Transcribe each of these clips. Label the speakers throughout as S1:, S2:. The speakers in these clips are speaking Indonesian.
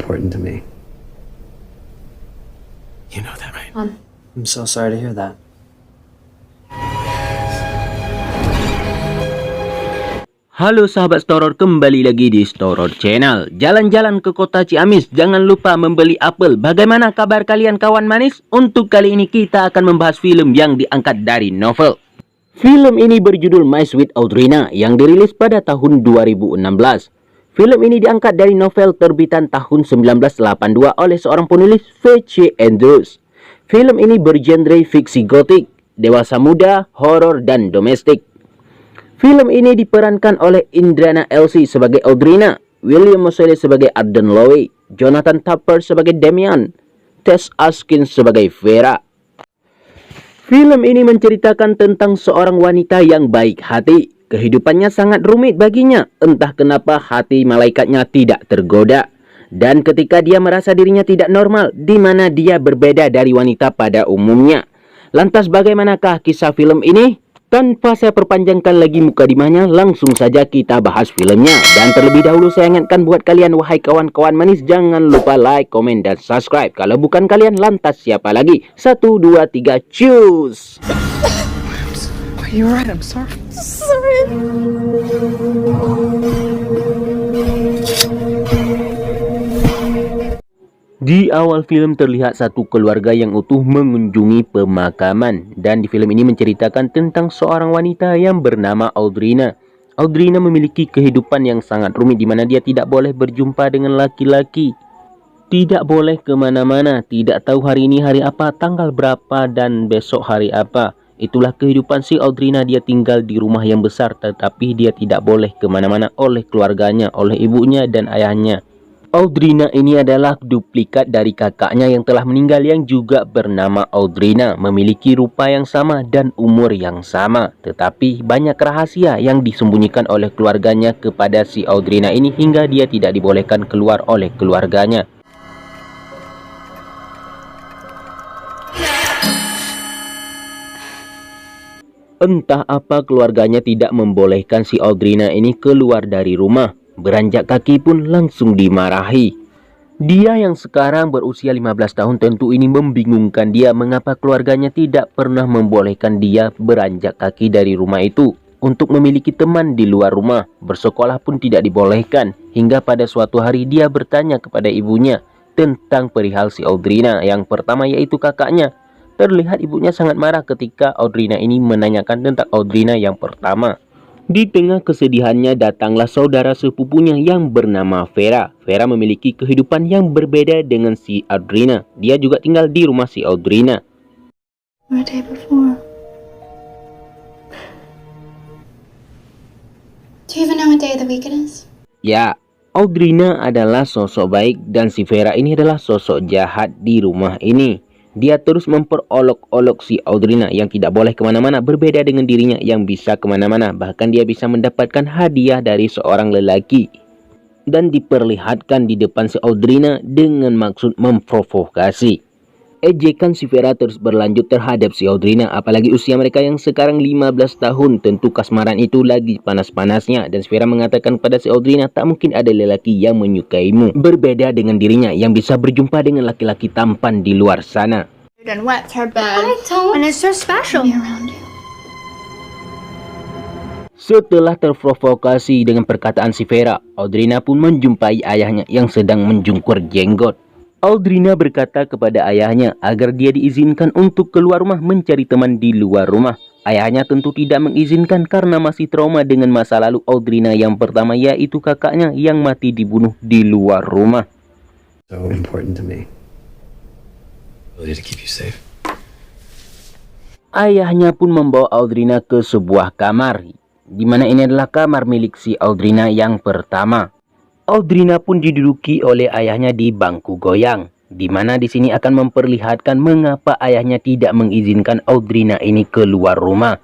S1: important to me.
S2: You know that, right?
S1: I'm so sorry to hear that.
S3: Halo sahabat Storor, kembali lagi di Storor Channel. Jalan-jalan ke kota Ciamis, jangan lupa membeli apel. Bagaimana kabar kalian kawan manis? Untuk kali ini kita akan membahas film yang diangkat dari novel. Film ini berjudul My Sweet Audrina yang dirilis pada tahun 2016. Film ini diangkat dari novel terbitan tahun 1982 oleh seorang penulis V.C. Andrews. Film ini bergenre fiksi gotik, dewasa muda, horor, dan domestik. Film ini diperankan oleh Indrana Elsie sebagai Audrina, William Moseley sebagai Arden Lowe, Jonathan Tupper sebagai Damian, Tess Askin sebagai Vera. Film ini menceritakan tentang seorang wanita yang baik hati. Kehidupannya sangat rumit baginya, entah kenapa hati malaikatnya tidak tergoda. Dan ketika dia merasa dirinya tidak normal, di mana dia berbeda dari wanita pada umumnya. Lantas bagaimanakah kisah film ini? Tanpa saya perpanjangkan lagi mukadimahnya, langsung saja kita bahas filmnya. Dan terlebih dahulu saya ingatkan buat kalian, wahai kawan-kawan manis, jangan lupa like, komen, dan subscribe. Kalau bukan kalian, lantas siapa lagi? 1, 2, 3, choose!
S2: You're right, I'm sorry.
S3: Di awal film terlihat satu keluarga yang utuh mengunjungi pemakaman. Dan di film ini menceritakan tentang seorang wanita yang bernama Audrina. Audrina memiliki kehidupan yang sangat rumit di mana dia tidak boleh berjumpa dengan laki-laki. Tidak boleh kemana-mana, tidak tahu hari ini hari apa, tanggal berapa, dan besok hari apa. Itulah kehidupan si Audrina. Dia tinggal di rumah yang besar, tetapi dia tidak boleh kemana-mana oleh keluarganya, oleh ibunya dan ayahnya. Audrina ini adalah duplikat dari kakaknya yang telah meninggal yang juga bernama Audrina, memiliki rupa yang sama dan umur yang sama. Tetapi banyak rahasia yang disembunyikan oleh keluarganya kepada si Audrina ini hingga dia tidak dibolehkan keluar oleh keluarganya. Entah apa keluarganya tidak membolehkan si Audrina ini keluar dari rumah. Beranjak kaki pun langsung dimarahi. Dia yang sekarang berusia 15 tahun tentu ini membingungkan dia mengapa keluarganya tidak pernah membolehkan dia beranjak kaki dari rumah itu untuk memiliki teman di luar rumah. Bersekolah pun tidak dibolehkan. Hingga pada suatu hari dia bertanya kepada ibunya tentang perihal si Audrina. Yang pertama yaitu kakaknya. Terlihat ibunya sangat marah ketika Audrina ini menanyakan tentang Audrina yang pertama. Di tengah kesedihannya datanglah saudara sepupunya yang bernama Vera. Vera memiliki kehidupan yang berbeda dengan si Audrina. Dia juga tinggal di rumah si Audrina.
S4: Or a day before. Do you even know what day of the week it is?
S3: Ya, Audrina adalah sosok baik dan si Vera ini adalah sosok jahat di rumah ini. Dia terus memperolok-olok si Audrina yang tidak boleh kemana-mana, berbeda dengan dirinya yang bisa kemana-mana. Bahkan dia bisa mendapatkan hadiah dari seorang lelaki. Dan diperlihatkan di depan si Audrina dengan maksud memprovokasi. Ejekan si Vera terus berlanjut terhadap si Audrina. Apalagi usia mereka yang sekarang 15 tahun. Tentu kasmaran itu lagi panas-panasnya. Dan si Vera mengatakan pada si Audrina, tak mungkin ada lelaki yang menyukaimu. Berbeda dengan dirinya yang bisa berjumpa dengan laki-laki tampan di luar sana.
S4: And wet's her bed. I don't. And it's so special. Be around you.
S3: Setelah terprovokasi dengan perkataan si Vera, Audrina pun menjumpai ayahnya yang sedang menjungkur jenggot. Audrina berkata kepada ayahnya agar dia diizinkan untuk keluar rumah mencari teman di luar rumah. Ayahnya tentu tidak mengizinkan karena masih trauma dengan masa lalu Audrina yang pertama, yaitu kakaknya yang mati dibunuh di luar rumah.
S1: So important to me.
S2: Ability to keep you safe.
S3: Ayahnya pun membawa Audrina ke sebuah kamar, di mana ini adalah kamar milik si Audrina yang pertama. Audrina pun diduduki oleh ayahnya di bangku goyang, di mana di sini akan memperlihatkan mengapa ayahnya tidak mengizinkan Audrina ini keluar rumah.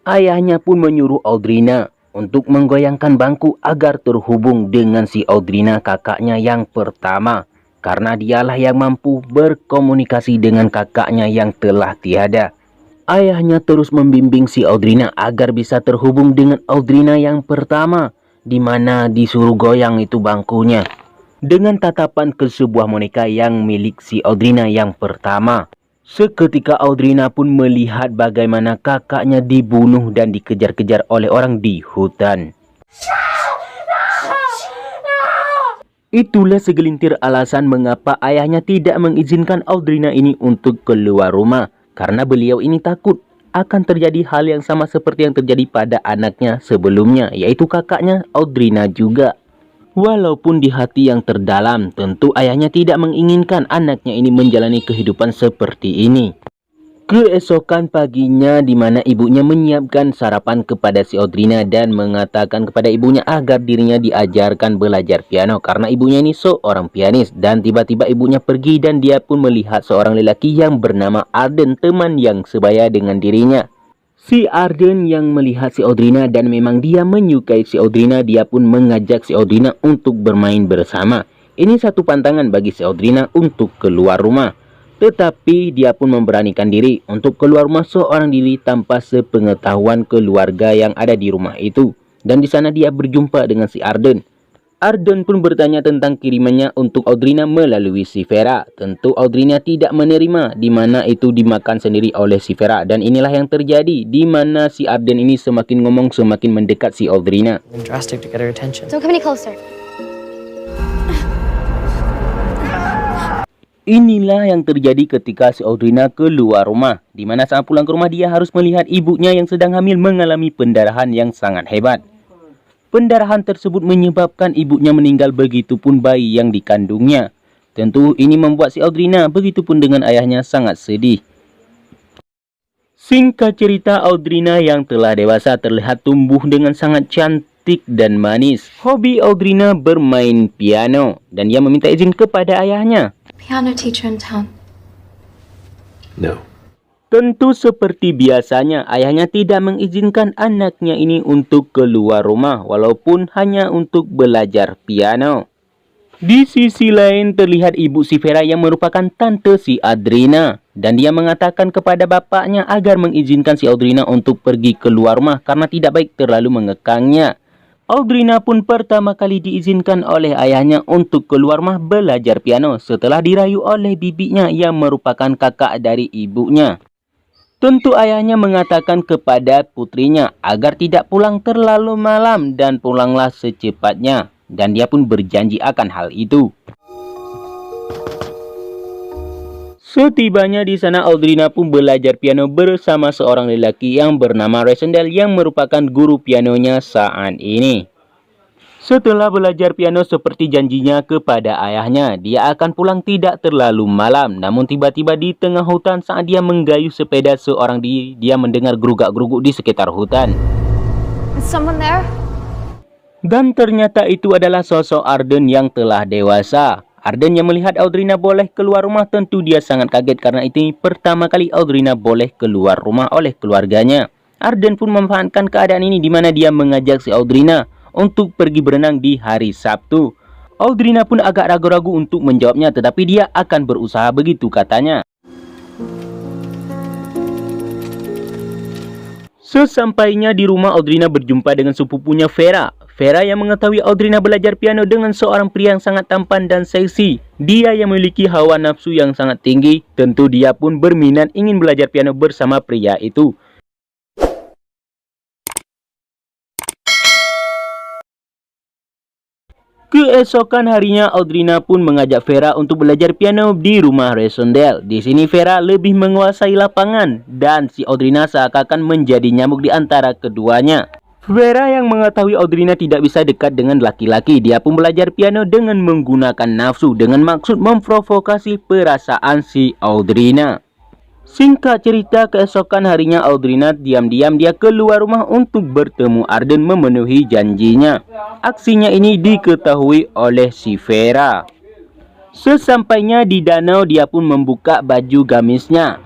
S3: Ayahnya pun menyuruh Audrina untuk menggoyangkan bangku agar terhubung dengan si Audrina kakaknya yang pertama, karena dialah yang mampu berkomunikasi dengan kakaknya yang telah tiada. Ayahnya terus membimbing si Audrina agar bisa terhubung dengan Audrina yang pertama, di mana disuruh goyang itu bangkunya. dengan tatapan ke sebuah boneka yang milik si Audrina yang pertama. Seketika Audrina pun melihat bagaimana kakaknya dibunuh dan dikejar-kejar oleh orang di hutan. Itulah segelintir alasan mengapa ayahnya tidak mengizinkan Audrina ini untuk keluar rumah. Karena beliau ini takut akan terjadi hal yang sama seperti yang terjadi pada anaknya sebelumnya, yaitu kakaknya Audrina juga. Walaupun di hati yang terdalam, tentu ayahnya tidak menginginkan anaknya ini menjalani kehidupan seperti ini. Keesokan paginya, di mana ibunya menyiapkan sarapan kepada si Audrina dan mengatakan kepada ibunya agar dirinya diajarkan belajar piano karena ibunya ini seorang pianis. Dan tiba-tiba ibunya pergi dan dia pun melihat seorang lelaki yang bernama Arden, teman yang sebaya dengan dirinya. Si Arden yang melihat si Audrina dan memang dia menyukai si Audrina, dia pun mengajak si Audrina untuk bermain bersama. Ini satu pantangan bagi si Audrina untuk keluar rumah. Tetapi dia pun memberanikan diri untuk keluar rumah seorang diri tanpa sepengetahuan keluarga yang ada di rumah itu. Dan di sana dia berjumpa dengan si Arden. Arden pun bertanya tentang kirimannya untuk Audrina melalui si Vera. Tentu Audrina tidak menerima, di mana itu dimakan sendiri oleh si Vera. Dan inilah yang terjadi, di mana si Arden ini semakin ngomong semakin mendekat si Audrina.
S1: Drastic to get her attention.
S4: Don't come any closer.
S3: Inilah yang terjadi ketika si Audrina keluar rumah, di mana saat pulang ke rumah dia harus melihat ibunya yang sedang hamil mengalami pendarahan yang sangat hebat. Pendarahan tersebut menyebabkan ibunya meninggal, begitupun bayi yang dikandungnya. Tentu ini membuat si Audrina begitupun dengan ayahnya sangat sedih. Singkat cerita, Audrina yang telah dewasa terlihat tumbuh dengan sangat cantik dan manis. Hobi Audrina bermain piano dan ia meminta izin kepada ayahnya.
S4: Piano teacher in town.
S1: No.
S3: Tentu seperti biasanya, ayahnya tidak mengizinkan anaknya ini untuk keluar rumah, walaupun hanya untuk belajar piano. Di sisi lain, terlihat ibu si Vera yang merupakan tante si Audrina. Dan dia mengatakan kepada bapaknya agar mengizinkan si Audrina untuk pergi keluar rumah karena tidak baik terlalu mengekangnya. Audrina pun pertama kali diizinkan oleh ayahnya untuk keluar rumah belajar piano setelah dirayu oleh bibinya yang merupakan kakak dari ibunya. Tentu ayahnya mengatakan kepada putrinya agar tidak pulang terlalu malam dan pulanglah secepatnya. Dan dia pun berjanji akan hal itu. Setibanya di sana, Audrina pun belajar piano bersama seorang lelaki yang bernama Resendel yang merupakan guru pianonya saat ini. Setelah belajar piano seperti janjinya kepada ayahnya, dia akan pulang tidak terlalu malam. Namun tiba-tiba di tengah hutan saat dia menggayuh sepeda seorang diri, dia mendengar gerugak-geruguk di sekitar hutan.
S4: Is someone there?
S3: Dan ternyata itu adalah sosok Arden yang telah dewasa. Arden yang melihat Audrina boleh keluar rumah, tentu dia sangat kaget karena itu pertama kali Audrina boleh keluar rumah oleh keluarganya. Arden pun memanfaatkan keadaan ini di mana dia mengajak si Audrina untuk pergi berenang di hari Sabtu. Audrina pun agak ragu-ragu untuk menjawabnya, tetapi dia akan berusaha, begitu katanya. Sesampainya di rumah, Audrina berjumpa dengan sepupunya Vera. Vera yang mengetahui Audrina belajar piano dengan seorang pria yang sangat tampan dan seksi. Dia yang memiliki hawa nafsu yang sangat tinggi. Tentu dia pun berminat ingin belajar piano bersama pria itu. Keesokan harinya, Audrina pun mengajak Vera untuk belajar piano di rumah Resendel. Di sini Vera lebih menguasai lapangan dan si Audrina seakan menjadi nyamuk di antara keduanya. Vera yang mengetahui Audrina tidak bisa dekat dengan laki-laki, dia pun belajar piano dengan menggunakan nafsu dengan maksud memprovokasi perasaan si Audrina. Singkat cerita, keesokan harinya Audrina diam-diam dia keluar rumah untuk bertemu Arden memenuhi janjinya. Aksinya ini diketahui oleh si Vera. Sesampainya di danau, dia pun membuka baju gamisnya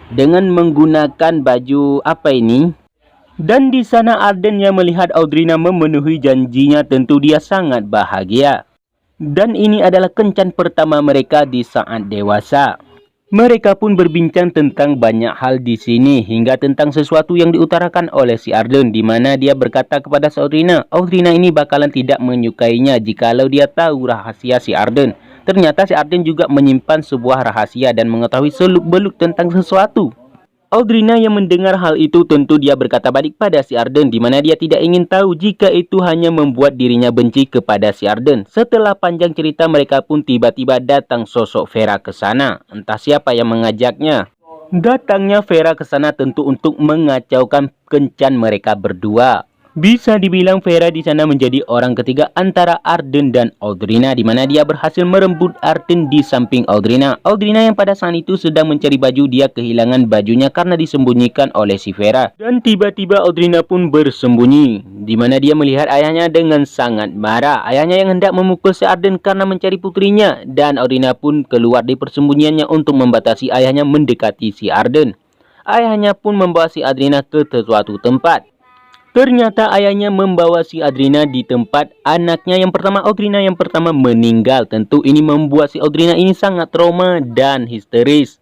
S3: dengan menggunakan baju apa ini? Dan di sana Arden yang melihat Audrina memenuhi janjinya, tentu dia sangat bahagia. Dan ini adalah kencan pertama mereka di saat dewasa. Mereka pun berbincang tentang banyak hal di sini, hingga tentang sesuatu yang diutarakan oleh si Arden, di mana dia berkata kepada si Audrina, Audrina ini bakalan tidak menyukainya jikalau dia tahu rahasia si Arden. Ternyata si Arden juga menyimpan sebuah rahasia dan mengetahui seluk-beluk tentang sesuatu. Audrina yang mendengar hal itu tentu dia berkata balik pada si Arden, di mana dia tidak ingin tahu jika itu hanya membuat dirinya benci kepada si Arden. Setelah panjang cerita, mereka pun tiba-tiba datang sosok Vera ke sana. Entah siapa yang mengajaknya. Datangnya Vera ke sana tentu untuk mengacaukan kencan mereka berdua. Bisa dibilang Vera di sana menjadi orang ketiga antara Arden dan Audrina, di mana dia berhasil merembut Arden di samping Audrina. Audrina yang pada saat itu sedang mencari baju, dia kehilangan bajunya karena disembunyikan oleh si Vera. Dan tiba-tiba Audrina pun bersembunyi, di mana dia melihat ayahnya dengan sangat marah. Ayahnya yang hendak memukul si Arden karena mencari putrinya, dan Audrina pun keluar di persembunyiannya untuk membatasi ayahnya mendekati si Arden. Ayahnya pun membawa si Audrina ke suatu tempat. Ternyata ayahnya membawa si Audrina di tempat anaknya yang pertama, Audrina yang pertama, meninggal. Tentu ini membuat si Audrina ini sangat trauma dan histeris.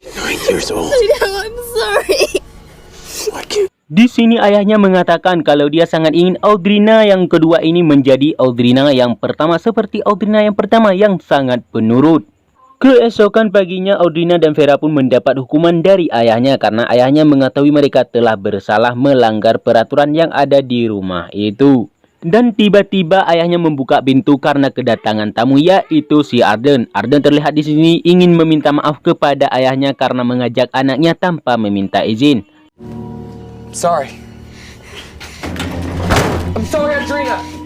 S2: 9 years old.
S4: I'm sorry.
S3: Di sini ayahnya mengatakan kalau dia sangat ingin Audrina yang kedua ini menjadi Audrina yang pertama, seperti Audrina yang pertama yang sangat penurut. Keesokan paginya, Audrina dan Vera pun mendapat hukuman dari ayahnya karena ayahnya mengetahui mereka telah bersalah melanggar peraturan yang ada di rumah itu. Dan tiba-tiba ayahnya membuka pintu karena kedatangan tamu, yaitu si Arden. Arden terlihat di sini ingin meminta maaf kepada ayahnya karena mengajak anaknya tanpa meminta izin.
S2: Sorry. I'm sorry, Audrina.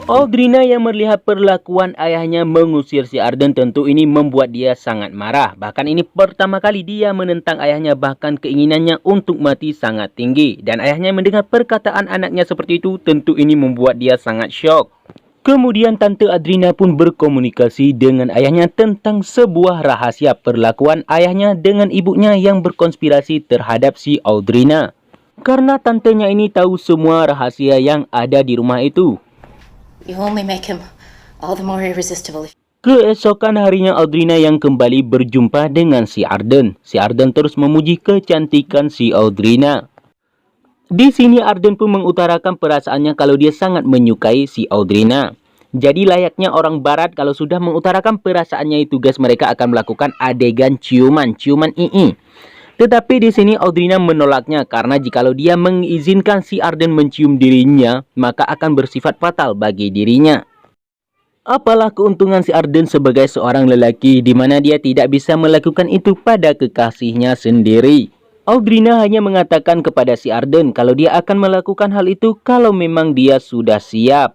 S3: Audrina yang melihat perlakuan ayahnya mengusir si Arden tentu ini membuat dia sangat marah. Bahkan ini pertama kali dia menentang ayahnya, bahkan keinginannya untuk mati sangat tinggi. Dan ayahnya mendengar perkataan anaknya seperti itu, tentu ini membuat dia sangat syok. Kemudian Tante Audrina pun berkomunikasi dengan ayahnya tentang sebuah rahasia perlakuan ayahnya dengan ibunya yang berkonspirasi terhadap si Audrina. Karena tantenya ini tahu semua rahasia yang ada di rumah itu.
S5: You only make him all the more irresistible.
S3: Keesokan harinya, Audrina yang kembali berjumpa dengan si Arden. Si Arden terus memuji kecantikan si Audrina. Di sini Arden pun mengutarakan perasaannya kalau dia sangat menyukai si Audrina. Jadi layaknya orang barat kalau sudah mengutarakan perasaannya itu guys, mereka akan melakukan adegan ciuman ii. Tetapi di sini Audrina menolaknya karena jikalau dia mengizinkan si Arden mencium dirinya, maka akan bersifat fatal bagi dirinya. Apalah keuntungan si Arden sebagai seorang lelaki di mana dia tidak bisa melakukan itu pada kekasihnya sendiri. Audrina hanya mengatakan kepada si Arden kalau dia akan melakukan hal itu kalau memang dia sudah siap.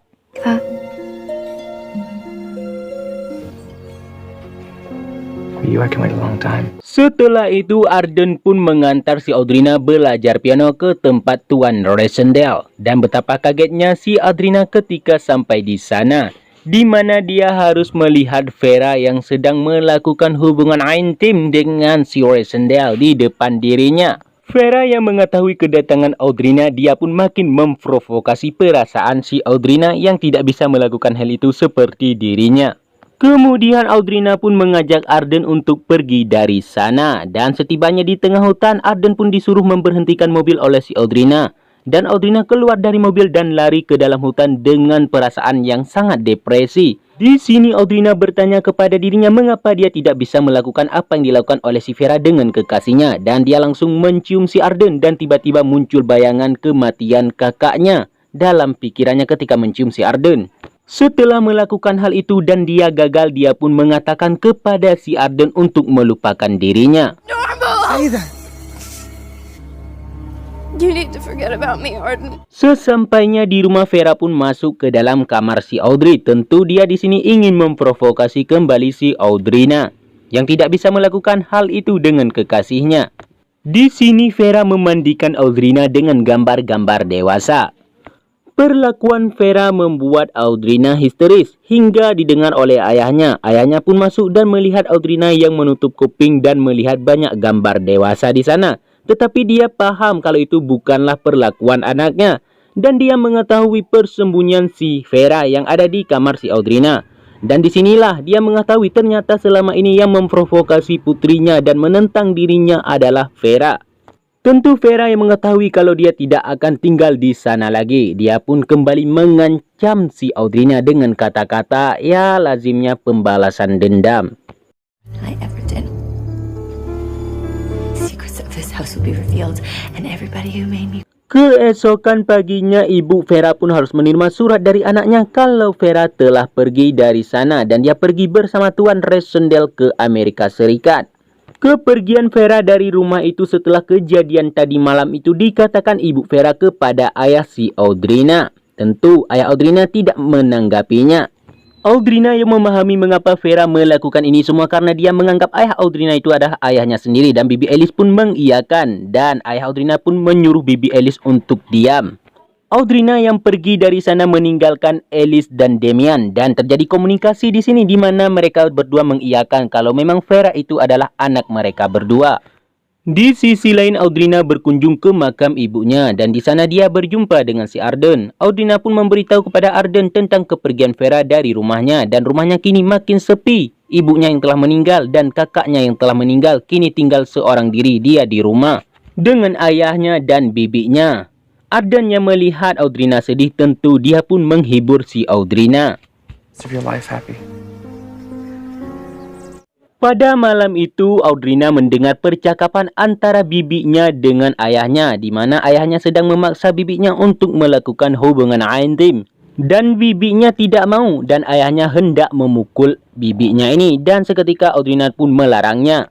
S2: You can wait a long time.
S3: Setelah itu Arden pun mengantar si Audrina belajar piano ke tempat Tuan Rosendale. Dan betapa kagetnya si Audrina ketika sampai di sana, di mana dia harus melihat Vera yang sedang melakukan hubungan intim dengan si Rosendale di depan dirinya. Vera yang mengetahui kedatangan Audrina, dia pun makin memprovokasi perasaan si Audrina yang tidak bisa melakukan hal itu seperti dirinya. Kemudian Audrina pun mengajak Arden untuk pergi dari sana. Dan setibanya di tengah hutan, Arden pun disuruh memberhentikan mobil oleh si Audrina. Dan Audrina keluar dari mobil dan lari ke dalam hutan dengan perasaan yang sangat depresi. Di sini Audrina bertanya kepada dirinya mengapa dia tidak bisa melakukan apa yang dilakukan oleh si Vera dengan kekasihnya. Dan dia langsung mencium si Arden dan tiba-tiba muncul bayangan kematian kakaknya dalam pikirannya ketika mencium si Arden. Setelah melakukan hal itu dan dia gagal, dia pun mengatakan kepada si Arden untuk melupakan dirinya.
S4: Normal! You need to forget about me, Arden.
S3: Sesampainya di rumah, Vera pun masuk ke dalam kamar si Audrey. Tentu dia di sini ingin memprovokasi kembali si Audrina yang tidak bisa melakukan hal itu dengan kekasihnya. Di sini Vera memandikan Audrina dengan gambar-gambar dewasa. Perlakuan Vera membuat Audrina histeris hingga didengar oleh ayahnya. Ayahnya pun masuk dan melihat Audrina yang menutup kuping dan melihat banyak gambar dewasa di sana. Tetapi dia paham kalau itu bukanlah perlakuan anaknya. Dan dia mengetahui persembunyian si Vera yang ada di kamar si Audrina. Dan disinilah dia mengetahui ternyata selama ini yang memprovokasi putrinya dan menentang dirinya adalah Vera. Tentu Vera yang mengetahui kalau dia tidak akan tinggal di sana lagi. Dia pun kembali mengancam si Audrina dengan kata-kata ya lazimnya pembalasan dendam.
S5: I ever did. Secrets of this house will be revealed, and everybody who made me.
S3: Keesokan paginya, ibu Vera pun harus menerima surat dari anaknya kalau Vera telah pergi dari sana dan dia pergi bersama Tuan Resendel ke Amerika Serikat. Kepergian Vera dari rumah itu setelah kejadian tadi malam itu dikatakan ibu Vera kepada ayah si Audrina. Tentu ayah Audrina tidak menanggapinya. Audrina yang memahami mengapa Vera melakukan ini semua karena dia menganggap ayah Audrina itu adalah ayahnya sendiri dan Bibi Alice pun mengiyakan dan ayah Audrina pun menyuruh Bibi Alice untuk diam. Audrina yang pergi dari sana meninggalkan Alice dan Damian dan terjadi komunikasi di sini di mana mereka berdua mengiyakan kalau memang Vera itu adalah anak mereka berdua. Di sisi lain, Audrina berkunjung ke makam ibunya dan di sana dia berjumpa dengan si Arden. Audrina pun memberitahu kepada Arden tentang kepergian Vera dari rumahnya dan rumahnya kini makin sepi. Ibunya yang telah meninggal dan kakaknya yang telah meninggal kini tinggal seorang diri dia di rumah dengan ayahnya dan bibinya. Arden yang melihat Audrina sedih tentu dia pun menghibur si Audrina.
S2: Live your life happy.
S3: Pada malam itu, Audrina mendengar percakapan antara bibinya dengan ayahnya, di mana ayahnya sedang memaksa bibinya untuk melakukan hubungan intim. Dan bibinya tidak mau dan ayahnya hendak memukul bibinya ini dan seketika Audrina pun melarangnya.